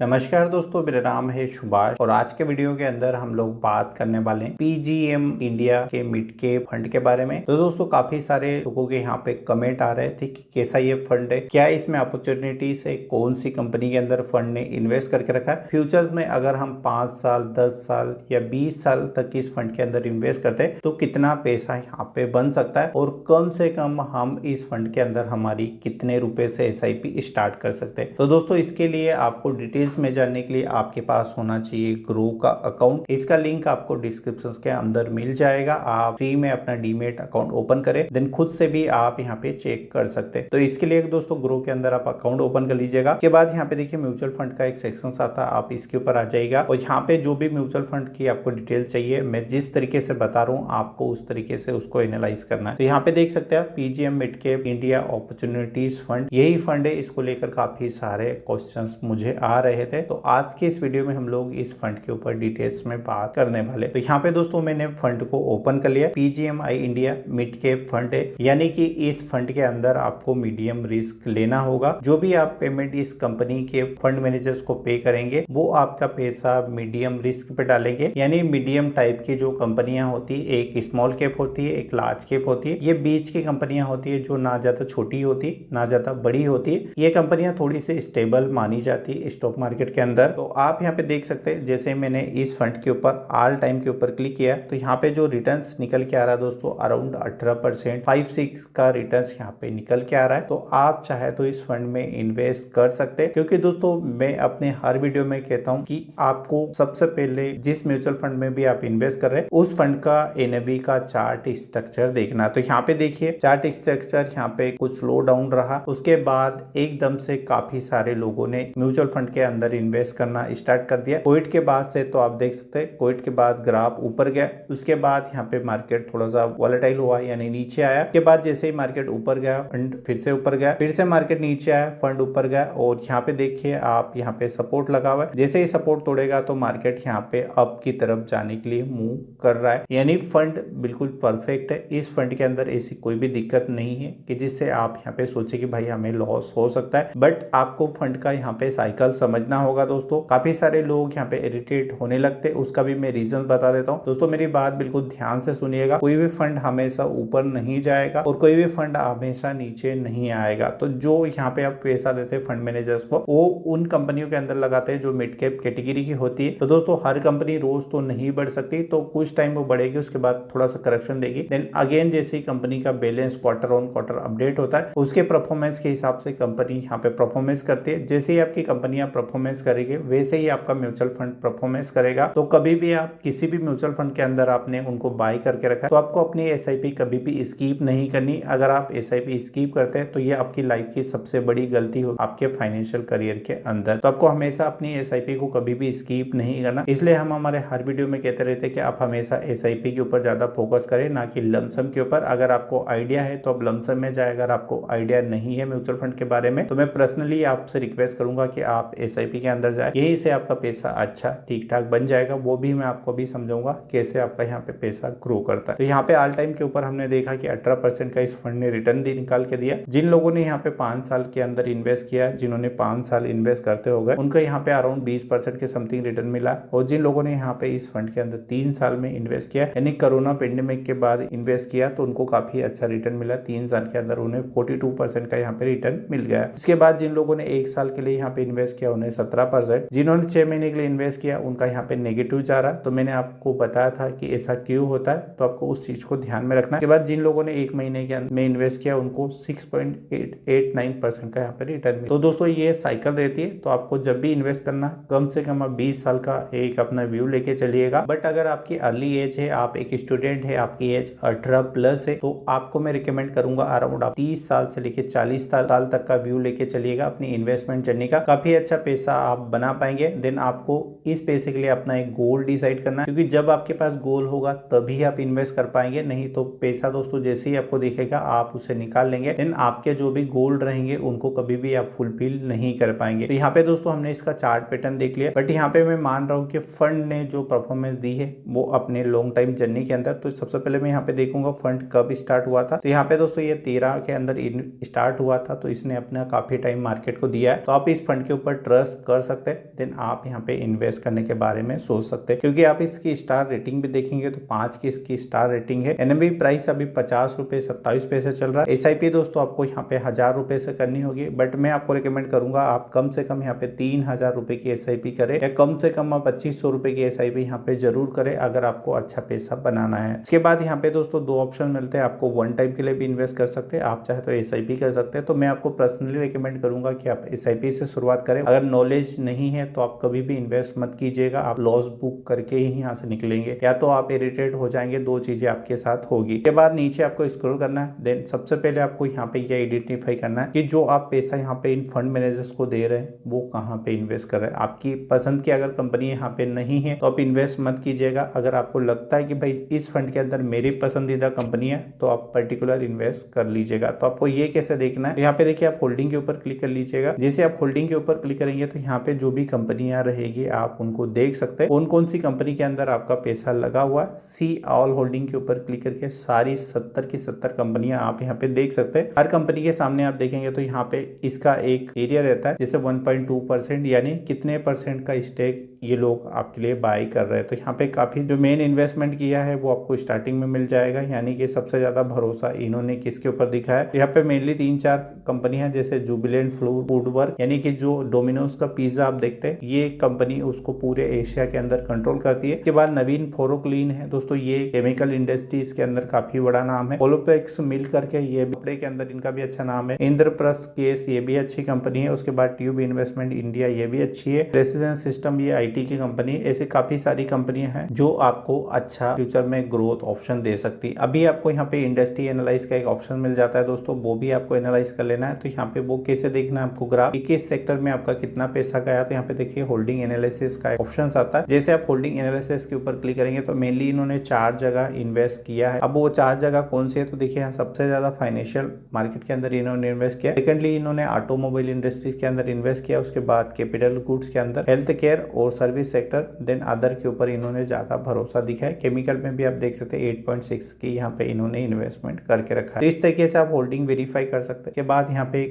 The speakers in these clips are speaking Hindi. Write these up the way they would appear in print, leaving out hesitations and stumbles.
नमस्कार दोस्तों, मेरा नाम है सुभाष और आज के वीडियो के अंदर हम लोग बात करने वाले हैं पीजीएम इंडिया के मिड कैप फंड के बारे में। तो दोस्तों काफी सारे लोगों के यहाँ पे कमेंट आ रहे थे कि कैसा ये फंड है, क्या इसमें अपॉर्चुनिटीज है, कौन सी कंपनी के अंदर फंड ने इन्वेस्ट करके रखा है। फ्यूचर में अगर हम 5 साल 10 साल या 20 साल तक इस फंड के अंदर इन्वेस्ट करते हैं तो कितना पैसा यहाँ पे बन सकता है और कम से कम हम इस फंड के अंदर हमारी कितने रुपए से एसआईपी स्टार्ट कर सकते हैं। तो दोस्तों इसके लिए आपको डिटेल्स में जानने के लिए आपके पास होना चाहिए ग्रो का अकाउंट। इसका लिंक आपको डिस्क्रिप्शन के अंदर मिल जाएगा। आप फ्री में अपना डीमेट अकाउंट ओपन करें, देन खुद से भी आप यहाँ पे चेक कर सकते हैं। तो इसके लिए दोस्तों ग्रो के अंदर आप अकाउंट ओपन कर लीजिएगा। के बाद यहाँ पे देखिए म्यूचुअल फंड का एक सेक्शन आता है, आप इसके ऊपर आ जाइएगा और यहाँ पे जो भी म्यूचुअल फंड की आपको डिटेल चाहिए, मैं जिस तरीके से बता रहा हूँ आपको उस तरीके से उसको एनालाइज करना है। तो यहाँ पे देख सकते हैं PGM mid cap India opportunities fund, यही फंड है। इसको लेकर काफी सारे क्वेश्चंस मुझे आ रहे थे, तो आज के इस वीडियो में हम लोग इस फंड के ऊपर डिटेल्स में बात करने वाले। तो यहाँ पे दोस्तों मैंने फंड को ओपन कर लिया। BGMI India mid cap fund है, यानी कि इस फंड के अंदर आपको मीडियम रिस्क लेना होगा। जो भी आप पेमेंट इस कंपनी के फंड मैनेजर्स को पे करेंगे वो आपका पैसा मीडियम रिस्क पे डालेंगे, यानी मीडियम टाइप की जो कंपनियां होती है, एक स्मॉल कैप होती है, एक लार्ज कैप होती है। ये बीच की कंपनियां होती है जो ना ज्यादा छोटी होती ना ज्यादा बड़ी होती है। ये कंपनियां थोड़ी सी स्टेबल मानी जाती है स्टॉक मार्केट के अंदर। तो आप यहाँ पे देख सकते हैं, जैसे मैंने इस फंड के ऊपर ऑल टाइम के ऊपर क्लिक किया तो यहाँ पे जो रिटर्न्स निकल के आ रहा है दोस्तों अराउंड 18% 5-6 का रिटर्न्स यहाँ पे निकल के आ रहा है। तो आप चाहे तो इस फंड में इन्वेस्ट कर सकते हैं, क्योंकि दोस्तों मैं अपने हर वीडियो में कहता हूँ कि आपको सबसे पहले जिस म्यूचुअल फंड में भी आप इन्वेस्ट कर रहे हैं उस फंड का एनएवी का चार्ट स्ट्रक्चर देखना। तो यहाँ पे देखिए चार्ट स्ट्रक्चर यहाँ पे कुछ स्लो डाउन रहा, उसके बाद एकदम से काफी सारे लोगों ने म्यूचुअल फंड के अंदर इन्वेस्ट करना स्टार्ट कर दिया। कोविड के बाद से तो आप देख सकते हैं कोविड के बाद ग्राफ ऊपर गया, उसके बाद यहाँ पे मार्केट थोड़ा सा वॉलेटाइल हुआ यानी नीचे आया। के बाद जैसे ही मार्केट ऊपर गया फंड फिर से ऊपर गया, फिर से मार्केट नीचे आया, फंड ऊपर गया और यहाँ पे देखिए आप यहाँ पे सपोर्ट लगा हुआ है। जैसे ही सपोर्ट तोड़ेगा तो मार्केट यहाँ पे अप की तरफ जाने के लिए मूव कर रहा है, यानी फंड बिल्कुल परफेक्ट है। इस फंड के अंदर ऐसी कोई भी दिक्कत नहीं है कि जिससे आप यहाँ पे सोचे कि भाई हमें लॉस हो सकता है। बट आपको फंड का यहाँ पे साइकिल समझना होगा दोस्तों। काफी सारे लोग यहाँ पे इरिटेट होने लगते हैं, उसका भी मैं रीजन बता देता हूँ। दोस्तों मेरी बात बिल्कुल ध्यान से सुनिएगा, कोई भी फंड हमेशा ऊपर नहीं जाएगा और कोई भी फंड हमेशा नीचे नहीं आएगा। तो जो यहाँ पे आप पैसा देते हैं फंड मैनेजर्स को, वो उन कंपनियों के अंदर लगाते हैं जो मिड कैप कैटेगरी की होती है। तो दोस्तों हर कंपनी रोज तो नहीं बढ़ सकती, तो कुछ टाइम वो बढ़ेगी, उसके बाद थोड़ा सा करेक्शन देगी, देन अगेन जैसे ही कंपनी का balance quarter on quarter update होता है उसके परफॉर्मेंस के हिसाब से कंपनी यहाँ पे परफॉर्मेंस करती है। जैसे ही आपकी कंपनियां परफॉर्मेंस करेगी वैसे ही आपका म्यूचुअल फंड परफॉर्मेंस करेगा। तो कभी भी आप किसी भी म्यूचुअल फंड के अंदर आपने उनको बाय करके रखा है तो आपको अपनी एसआईपी कभी भी स्कीप नहीं करनी। अगर आप एसआईपी स्कीप करते हैं तो ये आपकी लाइफ की सबसे बड़ी गलती हो आपके फाइनेंशियल करियर के अंदर। तो आपको हमेशा अपनी एसआईपी को कभी भी स्कीप नहीं करना। इसलिए हम हमारे हर वीडियो में कहते रहते हैं कि आप हमेशा एसआईपी के ऊपर ज्यादा फोकस करें, ना कि लमसम के ऊपर। अगर आपको आइडिया है तो आप लमसम में जाए, अगर आपको आइडिया नहीं है म्यूचुअल फंड के बारे में तो मैं पर्सनली आपसे रिक्वेस्ट करूंगा कि आप एसआईपी के अंदर जाए, यही से आपका पैसा अच्छा ठीक ठाक बन जाएगा। वो भी मैं आपको भी समझाऊंगा कैसे आपका यहाँ पे पैसा ग्रो करता है। तो यहाँ पे ऑल टाइम के ऊपर हमने देखा कि 18% का इस फंड ने रिटर्न निकाल के दिया। जिन लोगों ने यहाँ पे 5 साल के अंदर इन्वेस्ट किया, जिन्होंने 5 साल इन्वेस्ट करते हो गए, उनको यहाँ पे अराउंड 20% के समथिंग रिटर्न मिला। और जिन लोगों ने यहाँ पे इस फंड के अंदर 3 साल में इन्वेस्ट किया, यानी कोरोना पेंडेमिक के बाद इन्वेस्ट किया, तो उनको काफी अच्छा रिटर्न मिला। 3 साल के अंदर उन्हें 42% का यहाँ पे रिटर्न मिल गया। इसके बाद जिन लोगों ने 1 साल के लिए यहाँ पे इन्वेस्ट किया उन्हें 17%, जिन्होंने 6 महीने के लिए इन्वेस्ट किया उनका यहाँ पे नेगेटिव जा रहा। तो मैंने आपको बताया था कि ऐसा क्यों होता है, तो आपको उस चीज को ध्यान में रखना। के बाद जिन लोगों ने 1 महीने के अंदर में इन्वेस्ट किया उनको 6.89% का यहाँ पे रिटर्न मिला। तो दोस्तों ये साइकिल रहती है, तो आपको जब भी इन्वेस्ट करना कम से कम आप 20 साल का एक अपना व्यू लेके चलिएगा। बट अगर आपकी अर्ली एज है, आप एक स्टूडेंट है, आपकी एज 18+ है, तो आपको मैं रिकमेंड करूंगा अराउंड आप 30 साल से लेके 40 साल तक का व्यू लेके चलिएगा अपनी इन्वेस्टमेंट जर्नी का। काफी अच्छा पैसा आप बना पाएंगे। देन आपको इस पैसे के लिए अपना एक गोल डिसाइड करना है, क्योंकि जब आपके पास गोल होगा तभी आप इन्वेस्ट कर पाएंगे। नहीं तो पैसा दोस्तों जैसे ही आपको दिखेगा आप उसे निकाल लेंगे, देन आपके जो भी गोल रहेंगे उनको कभी भी आप फुलफिल नहीं कर पाएंगे। तो यहाँ पे दोस्तों हमने इसका चार्ट पैटर्न देख लिया, बट यहाँ पे मैं मान रहा हूँ कि फंड ने जो परफॉर्मेंस दी है वो अपने लॉन्ग टाइम जर्नी के अंदर। तो सबसे पहले मैं यहाँ पे देखूंगा फंड कब स्टार्ट हुआ था। तो यहाँ पे दोस्तों ये 13 के अंदर स्टार्ट हुआ था, तो इसने अपना काफी टाइम मार्केट को दिया है। तो आप इस फंड के ऊपर ट्रस्ट ट्रस्ट कर सकते हैं देन आप यहाँ पे इन्वेस्ट करने के बारे में सोच सकते हैं, क्योंकि आप इसकी स्टार रेटिंग भी देखेंगे तो 5 की इसकी स्टार रेटिंग है। एनएमवी प्राइस अभी 50 रुपए 27 पैसे चल रहा है। एसआईपी दोस्तों आपको यहाँ पे 1000 रुपए से करनी होगी, बट मैं आपको रिकमेंड करूंगा आप कम से कम यहाँ पे 3000 रुपए की एसआईपी करें, या कम से कम आप 2500 रुपए की एसआईपी यहाँ पे जरूर करें अगर आपको अच्छा पैसा बनाना है। इसके बाद यहाँ पे दोस्तों 2 ऑप्शन मिलते हैं, आपको वन टाइम के लिए भी इन्वेस्ट कर सकते हैं, आप चाहे तो एसआईपी कर सकते हैं। तो मैं आपको पर्सनली रिकमेंड करूंगा कि आप एसआईपी से शुरुआत करें। अगर नॉलेज नहीं है तो आप कभी भी इन्वेस्ट मत कीजिएगा, आप लॉस बुक करके ही यहाँ से निकलेंगे, या तो आप इरिटेट हो जाएंगे, 2 चीजें आपके साथ होगी। के बाद नीचे आपको स्क्रॉल करना है, देन सबसे पहले आपको यहाँ पे ये आइडेंटिफाई करना है कि जो आप पैसा यहाँ पे इन फंड मैनेजर्स को दे रहे हैं वो कहाँ पे इन्वेस्ट कर रहे हैं। आपकी पसंद की अगर कंपनी यहाँ पे नहीं है तो आप इन्वेस्ट मत कीजिएगा। अगर आपको लगता है कि भाई इस फंड के अंदर मेरी पसंदीदा कंपनी है तो आप पर्टिकुलर इन्वेस्ट कर लीजिएगा। तो आपको ये कैसे देखना है, यहाँ पे देखिए आप होल्डिंग के ऊपर क्लिक कर लीजिएगा। जैसे आप होल्डिंग के ऊपर क्लिक करेंगे तो यहाँ पे जो भी कंपनियां रहेगी आप उनको देख सकते हैं, कौन कौन सी कंपनी के अंदर आपका पैसा लगा हुआ है। सी ऑल होल्डिंग के ऊपर क्लिक करके सारी 70 की 70 कंपनियां आप यहाँ पे देख सकते हैं। हर कंपनी के सामने आप देखेंगे तो यहाँ पे इसका एक एरिया रहता है, जैसे 1.2% यानी कितने परसेंट का स्टेक ये लोग आपके लिए बाय कर रहे हैं। तो यहाँ पे काफी जो मेन इन्वेस्टमेंट किया है वो आपको स्टार्टिंग में मिल जाएगा, यानी कि सबसे ज्यादा भरोसा इन्होंने किसके ऊपर दिखा है। यहाँ पे मेनली 3-4 कंपनी है, जैसे जुबिलेंट फूडवर्क यानी कि जो डोमिनोज का पिज्जा आप देखते हैं, ये कंपनी उसको पूरे एशिया के अंदर कंट्रोल करती है। इसके बाद नवीन फोरोक्लीन है दोस्तों, ये केमिकल इंडस्ट्रीज के अंदर काफी बड़ा नाम है। ओलोपेक्स मिल करके ये कपड़े के अंदर इनका भी अच्छा नाम है। इंद्रप्रस्थ केस ये भी अच्छी कंपनी है। उसके बाद ट्यूब इन्वेस्टमेंट इंडिया ये भी अच्छी है। प्रेसिडेंट सिस्टम ये आईटी की कंपनी है। ऐसे काफी सारी कंपनियां हैं जो आपको अच्छा फ्यूचर में ग्रोथ ऑप्शन दे सकती है। अभी आपको यहाँ पे इंडस्ट्री एनालाइज का एक ऑप्शन मिल जाता है दोस्तों, वो भी आपको एनालाइज कर लेना है। तो यहाँ पे वो कैसे देखना है आपको ग्राफ, किस सेक्टर में आपका कितना पैसा गया। तो यहाँ पे देखिए होल्डिंग एनालिसिस का ऑप्शन आता है। जैसे आप होल्डिंग एनालिसिस के ऊपर क्लिक करेंगे तो मेनली इन्होंने 4 जगह इन्वेस्ट किया है। अब वो 4 जगह कौन सी है, तो देखिए यहाँ सबसे ज्यादा फाइनेंशियल मार्केट के अंदर इन्होंने इन्वेस्ट किया। सेकेंडली इन्होंने ऑटोमोबाइल इंडस्ट्रीज के अंदर इन्वेस्ट किया। उसके बाद कैपिटल गुड्स के अंदर, हेल्थ केयर और सर्विस सेक्टर, देन अदर के ऊपर इन्होंने ज्यादा भरोसा दिखा है। केमिकल में भी आप देख सकते हैं 8.6 की यहाँ पे इन्होंने इन्वेस्टमेंट करके रखा है। तो इस तरीके से आप होल्डिंग वेरीफाई कर सकते हैं। के बाद यहाँ पे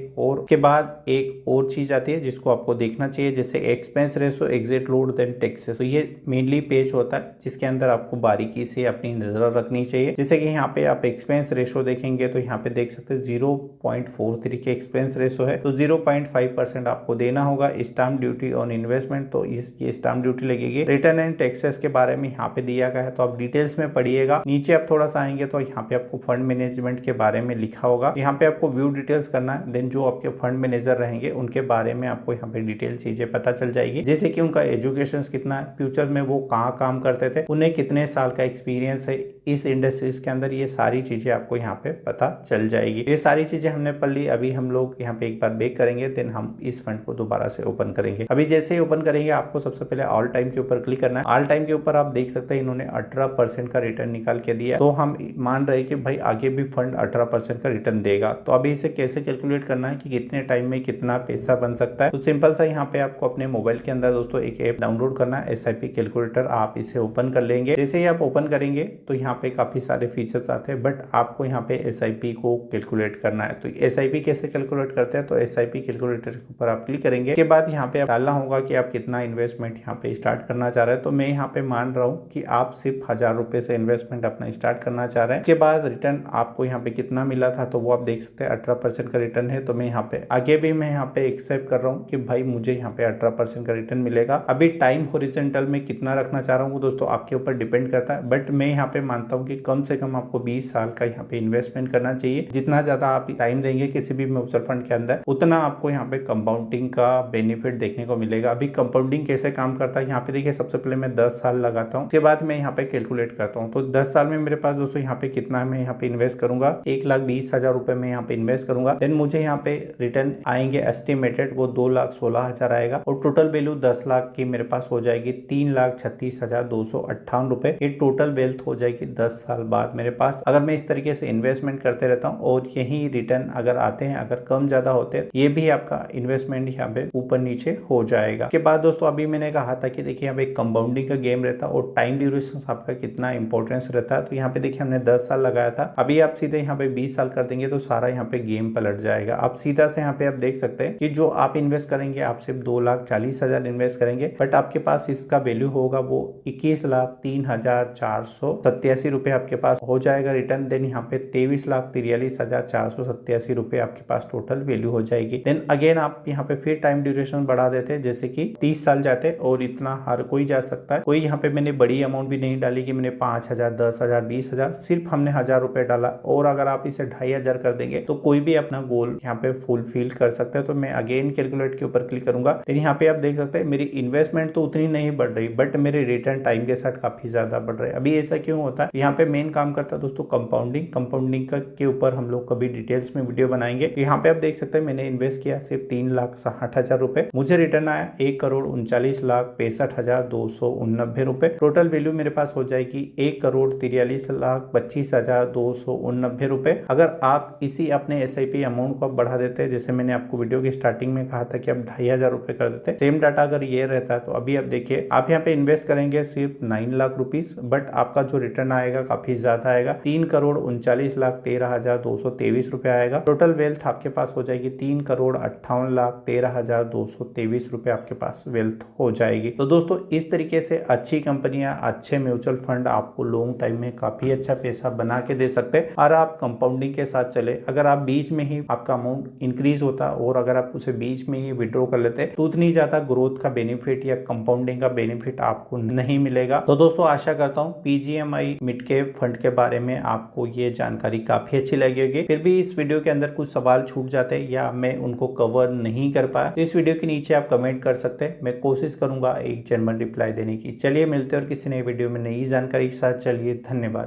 एक और चीज आती है जिसको आपको देखना चाहिए, जैसे expense ratio, exit load, then taxes. तो ये मेनली पेज होता है जिसके अंदर आपको बारीकी से अपनी नजर रखनी चाहिए। जैसे कि यहाँ पे आप एक्सपेंस रेशो देखेंगे तो यहाँ पे देख सकते हैं 0.43 के एक्सपेंस रेशो है, तो 0.5% आपको देना होगा। स्टाम्प ड्यूटी ऑन इन्वेस्टमेंट, तो ये स्टाम्प ड्यूटी लगेगी। रिटर्न एंड टैक्सेस के बारे में यहाँ पे दिया गया है, तो आप डिटेल्स में पढ़िएगा। नीचे आप थोड़ा सा आएंगे तो यहाँ पे आपको फंड मैनेजमेंट के बारे में लिखा होगा। यहाँ पे आपको व्यू डिटेल्स करना है, देन जो आपके फंड मैनेजर रहेंगे उनके बारे में आपको यहाँ पे डिटेल चीजें पता चल जाएगी, जैसे कि उनका एजुकेशन कितना है, फ्यूचर में वो कहाँ काम करते थे, उन्हें कितने साल का एक्सपीरियंस है इस इंडस्ट्रीज के अंदर, ये सारी चीजें आपको यहाँ पे पता चल जाएगी। ये सारी चीजें हमने पढ़ ली। अभी हम लोग यहाँ पे एक बार बैक करेंगे, देन हम इस फंड को दोबारा से ओपन करेंगे। अभी जैसे ही ओपन करेंगे आपको सबसे पहले ऑल टाइम के ऊपर क्लिक करना है। ऑल टाइम के ऊपर आप देख सकते हैं इन्होंने 18% का रिटर्न निकाल के दिया, तो हम मान रहे कि भाई आगे भी फंड 18% का रिटर्न देगा। तो अभी इसे कैसे कैलकुलेट करना है कि कितने टाइम में कितना पैसा बन सकता है, तो सिंपल सा यहाँ पे आपको अपने मोबाइल के अंदर दोस्तों एक ऐप डाउनलोड करना है, SIP कैलकुलेटर। आप इसे ओपन कर लेंगे। जैसे ही आप ओपन करेंगे तो यहाँ पे काफी सारे फीचर्स आते हैं, बट आपको यहाँ पे SIP को कैलकुलेट करना है। तो SIP कैसे कैलकुलेट करते हैं, तो SIP कैलकुलेटर के ऊपर आप क्लिक करेंगे। के बाद यहाँ पे डालना होगा कि आप कितना इन्वेस्टमेंट यहाँ पे स्टार्ट करना चाह रहे हैं। तो मैं यहाँ पे मान रहा हूँ कि आप सिर्फ 1000 रुपए से इन्वेस्टमेंट अपना स्टार्ट करना चाह रहे हैं। के बाद रिटर्न आपको यहाँ पे कितना मिला था, तो वो आप देख सकते हैं 18% का रिटर्न है। तो मैं यहाँ पे आगे भी मैं यहाँ पे एक्सेप्ट कर रहा हूँ कि भाई मुझे यहाँ पे 18% का रिटर्न मिलेगा। अभी टाइम हॉरिजॉन्टल में कितना रखना चाह रहा हूँ दोस्तों आपके ऊपर डिपेंड करता है, बट मैं यहाँ पे मानता हूँ कि कम से कम आपको 20 साल का यहाँ पे इन्वेस्टमेंट करना चाहिए। जितना ज्यादा आप टाइम देंगे किसी भी म्यूचुअल फंड के अंदर, उतना आपको यहाँ पे कंपाउंडिंग का बेनिफिट देखने को मिलेगा। अभी कंपाउंडिंग कैसे काम करता है, यहाँ पे देखिए सबसे पहले मैं 10 साल लगाता हूँ, उसके बाद मैं यहाँ पे कैलकुलेट करता हूँ। तो 10 साल में मेरे पास दोस्तों यहाँ पे कितना है, मैं यहाँ पे इन्वेस्ट करूंगा 1,20,000 रुपए में यहाँ पे इन्वेस्ट करूंगा। देन मुझे यहाँ पे रिटर्न आएंगे एस्टिमेटेड, वो 2,16,000 आएगा और टोटल वैल्यू 10 लाख की मेरे पास हो जाएगी 3,36,258 रुपए। ये टोटल वेल्थ हो जाएगी 10 साल बाद मेरे पास। अगर मैं इस तरीके से इन्वेस्टमेंट करते रहता हूँ और यही रिटर्न अगर आते हैं, अगर कम ज्यादा होते हैं, ये भी आपका इन्वेस्टमेंट यहाँ पे ऊपर नीचे हो जाएगा। के बाद दोस्तों अभी मैंने कहा था कि देखिए यहाँ पे कंपाउंडिंग का गेम रहता है और टाइम ड्यूरेशन आपका कितना इंपॉर्टेंस रहता है। तो यहाँ पे देखिए हमने 10 साल लगाया था, अभी आप सीधे यहाँ पे 20 साल कर देंगे तो सारा यहाँ पे गेम पलट जाएगा। आप सीधा से यहाँ पे आप देख सकते हैं कि जो आप इन्वेस्ट करेंगे आप सिर्फ 2,40,000 इन्वेस्ट करेंगे, बट आपके पास इसका वैल्यू होगा वो 21,03,487 रुपए आपके पास हो जाएगा रिटर्न। देन यहाँ पे 23,43,487 रुपए आपके पास टोटल वैल्यू हो जाएगी। देन अगेन आप यहाँ पे फिर टाइम ड्यूरेशन बढ़ा देते हैं, जैसे कि 30 साल जाते और इतना हर कोई जा सकता है। कोई यहाँ पे मैंने बड़ी अमाउंट भी नहीं डाली कि मैंने 5,000, 10,000, 20,000, सिर्फ हमने 1,000 रुपए डाला। और अगर आप इसे 2,500 कर देंगे तो कोई भी अपना गोल यहाँ पे फुलफिल कर सकता है। तो मैं अगेन कैलकुलेट के ऊपर क्लिक करूंगा, तो यहाँ पे आप देख सकते हैं मेरी इन्वेस्टमेंट तो उतनी नहीं बढ़ रही, बट मेरे रिटर्न टाइम के साथ काफी ज्यादा बढ़ रहे हैं। अभी ऐसा क्यों होता है? यहाँ पे मेन काम करता है दोस्तों कंपाउंडिंग के ऊपर हम लोग कभी डिटेल्स में वीडियो बनाएंगे। यहाँ पे आप देख सकते हैं मैंने इन्वेस्ट किया सिर्फ 3,60,000 रुपए, मुझे रिटर्न आया 1,39,65,289 रुपए। टोटल वैल्यू मेरे पास हो जाएगी 1,43,25,289 रुपए। अगर आप इसी अपने SIP अमाउंट को बढ़ा देते हैं, जैसे मैंने आपको वीडियो की स्टार्टिंग में कहा था कि आप 2,500 रुपए कर देते, सेम डाटा अगर ये रहता है तो अभी आप देखिए आप यहाँ पे इन्वेस्ट करेंगे सिर्फ 9 लाख रुपीस, बट आपका जो रिटर्न आएगा काफी ज्यादा आएगा, 3,39,13,223 रुपए आएगा। टोटल वेल्थ आपके पास हो जाएगी 3,58,13,223 रुपए आपके पास वेल्थ हो जाएगी। तो दोस्तों इस तरीके से अच्छी कंपनियां, अच्छे म्यूचुअल फंड आपको लॉन्ग टाइम में काफी अच्छा पैसा बना के दे सकते हैं, और आप कंपाउंडिंग के साथ चले। अगर आप बीच में ही आपका अमाउंट इंक्रीज होता और अगर आप उसे बीच में ही विड्रॉ कर लेते तो उतनी ज्यादा ग्रोथ का बेनिफिट या कंपाउंडिंग का बेनिफिट आपको नहीं मिलेगा। तो दोस्तों आशा करता हूँ PGMI मिड कैप फंड के बारे में आपको ये जानकारी काफी अच्छी लगी होगी। फिर भी इस वीडियो के अंदर कुछ सवाल छूट जाते या मैं उनको कवर नहीं कर पाया तो इस वीडियो के नीचे आप कमेंट कर सकते हैं, मैं कोशिश करूंगा एक जेन्युइन रिप्लाई देने की। चलिए मिलते हैं और किसी नई वीडियो में नई जानकारी के साथ। चलिए धन्यवाद।